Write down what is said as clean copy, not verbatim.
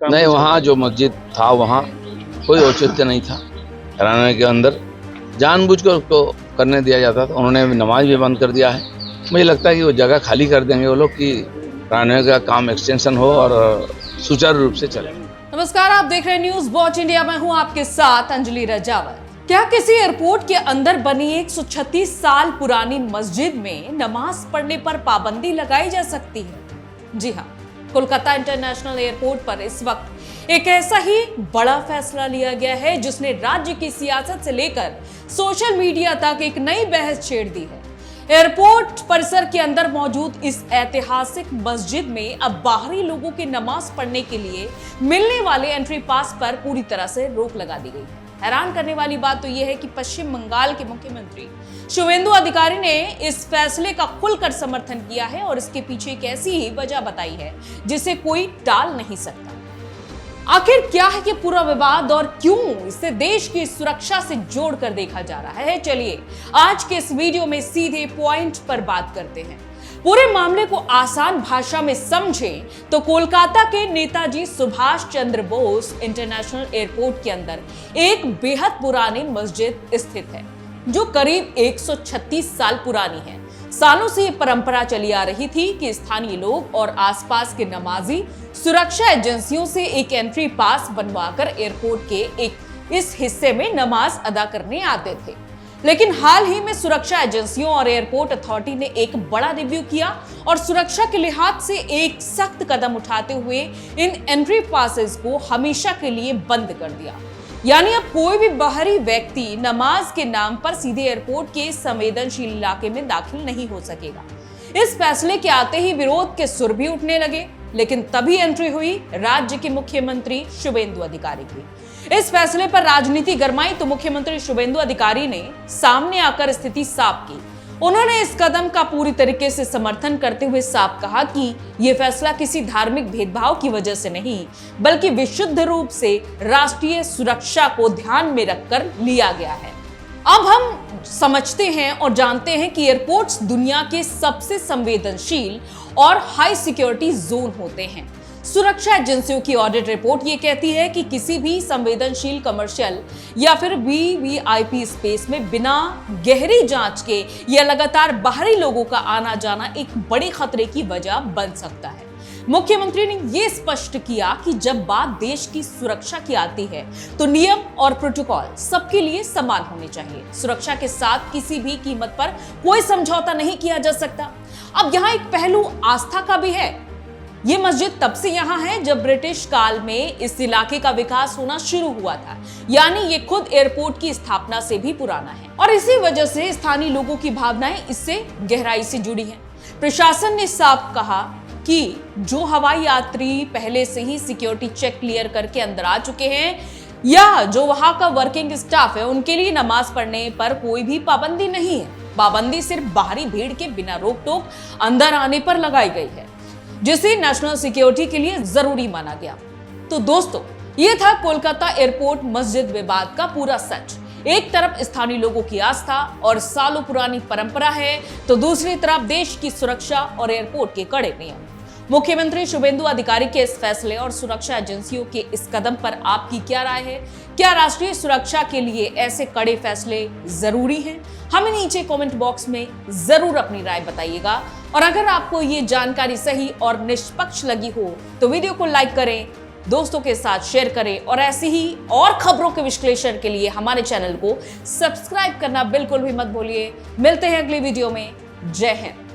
नहीं, वहाँ जो मस्जिद था वहाँ कोई औचित्य नहीं था। रनवे के अंदर जानबूझकर उसको करने दिया जाता था। उन्होंने नमाज भी बंद कर दिया है। मुझे लगता है कि वो जगह खाली कर देंगे वो लोग कि रनवे का काम एक्सटेंशन हो और सुचारू रूप से चले। नमस्कार, आप देख रहे हैं न्यूज वॉच इंडिया। मैं हूं आपके साथ अंजलि रजावत। क्या किसी एयरपोर्ट के अंदर बनी 136 साल पुरानी मस्जिद में नमाज पढ़ने पर पाबंदी लगाई जा सकती है? जी हां, कोलकाता इंटरनेशनल एयरपोर्ट पर इस वक्त एक ऐसा ही बड़ा फैसला लिया गया है जिसने राज्य की सियासत से लेकर सोशल मीडिया तक एक नई बहस छेड़ दी है। एयरपोर्ट परिसर के अंदर मौजूद इस ऐतिहासिक मस्जिद में अब बाहरी लोगों के नमाज पढ़ने के लिए मिलने वाले एंट्री पास पर पूरी तरह से रोक लगा दी गई है। हैरान करने वाली बात तो यह है कि पश्चिम बंगाल के मुख्यमंत्री शुवेंदु अधिकारी ने इस फैसले का खुलकर समर्थन किया है और इसके पीछे एक ऐसी ही वजह बताई है जिसे कोई टाल नहीं सकता। आखिर क्या है ये पूरा विवाद और क्यों इसे देश की सुरक्षा से जोड़कर देखा जा रहा है? चलिए आज के इस वीडियो में सीधे पॉइंट पर बात करते हैं। पूरे मामले को आसान भाषा में समझें तो कोलकाता के नेताजी सुभाष चंद्र बोस इंटरनेशनल एयरपोर्ट के अंदर एक बेहद पुरानी मस्जिद स्थित है जो करीब 136 साल पुरानी है। सालों से ये परंपरा चली आ रही थी कि स्थानीय लोग और आसपास के नमाजी सुरक्षा एजेंसियों से एक एंट्री पास बनवाकर एयरपोर्ट के इस हिस्से में नमाज अदा करने आते थे। लेकिन हाल ही में सुरक्षा एजेंसियों और एयरपोर्ट अथॉरिटी ने एक बड़ा रिव्यू किया और सुरक्षा के लिहाज से एक सख्त कदम उठाते हुए इन एंट्री पासेस को हमेशा के लिए बंद कर दिया। यानी अब कोई भी बाहरी व्यक्ति नमाज के नाम पर सीधे एयरपोर्ट के संवेदनशील इलाके में दाखिल नहीं हो सकेगा। इस फैसले के आते ही विरोध के सुर भी उठने लगे, लेकिन तभी एंट्री हुई राज्य के मुख्यमंत्री शुवेंदु अधिकारी की। इस फैसले पर राजनीति गरमाई तो मुख्यमंत्री शुवेंदु अधिकारी ने सामने आकर स्थिति साफ की। उन्होंने इस कदम का पूरी तरीके से समर्थन करते हुए साफ कहा कि यह फैसला किसी धार्मिक भेदभाव की वजह से नहीं, बल्कि विशुद्ध रूप से राष्ट्रीय सुरक्षा को ध्यान में रखकर लिया गया है। अब हम समझते हैं और जानते हैं कि एयरपोर्ट्स दुनिया के सबसे संवेदनशील और हाई सिक्योरिटी जोन होते हैं। सुरक्षा एजेंसियों की ऑडिट रिपोर्ट ये कहती है कि किसी भी संवेदनशील कमर्शियल या फिर वीवीआईपी स्पेस में बिना गहरी जांच के या लगातार बाहरी लोगों का आना जाना एक बड़े खतरे की वजह बन सकता है। मुख्यमंत्री ने यह स्पष्ट किया कि जब बात देश की सुरक्षा की आती है तो नियम और प्रोटोकॉल सबके लिए समान होने चाहिए। सुरक्षा के साथ किसी भी कीमत पर कोई समझौता नहीं किया जा सकता। अब यहाँ एक पहलू आस्था का भी है। ये मस्जिद तब से यहाँ है जब ब्रिटिश काल में इस इलाके का विकास होना शुरू हुआ था, यानी ये खुद एयरपोर्ट की स्थापना से भी पुराना है और इसी वजह से स्थानीय लोगों की भावनाएं इससे गहराई से जुड़ी हैं। प्रशासन ने साफ कहा कि जो हवाई यात्री पहले से ही सिक्योरिटी चेक क्लियर करके अंदर आ चुके हैं या जो वहां का वर्किंग स्टाफ है, उनके लिए नमाज पढ़ने पर कोई भी पाबंदी नहीं है। पाबंदी सिर्फ बाहरी भीड़ के बिना रोक टोक अंदर आने पर लगाई गई है, जिसे नेशनल सिक्योरिटी के लिए जरूरी माना गया। तो दोस्तों, यह था कोलकाता एयरपोर्ट मस्जिद विवाद का पूरा सच। एक तरफ स्थानीय लोगों की आस्था और सालों पुरानी परंपरा है, तो दूसरी तरफ देश की सुरक्षा और एयरपोर्ट के कड़े नियम। मुख्यमंत्री शुवेंदु अधिकारी के इस फैसले और सुरक्षा एजेंसियों के इस कदम पर आपकी क्या राय है? क्या राष्ट्रीय सुरक्षा के लिए ऐसे कड़े फैसले जरूरी हैं? हमें नीचे कमेंट बॉक्स में जरूर अपनी राय बताइएगा। और अगर आपको ये जानकारी सही और निष्पक्ष लगी हो तो वीडियो को लाइक करें, दोस्तों के साथ शेयर करें और ऐसी ही और खबरों के विश्लेषण के लिए हमारे चैनल को सब्सक्राइब करना बिल्कुल भी मत भूलिए। मिलते हैं अगली वीडियो में। जय हिंद।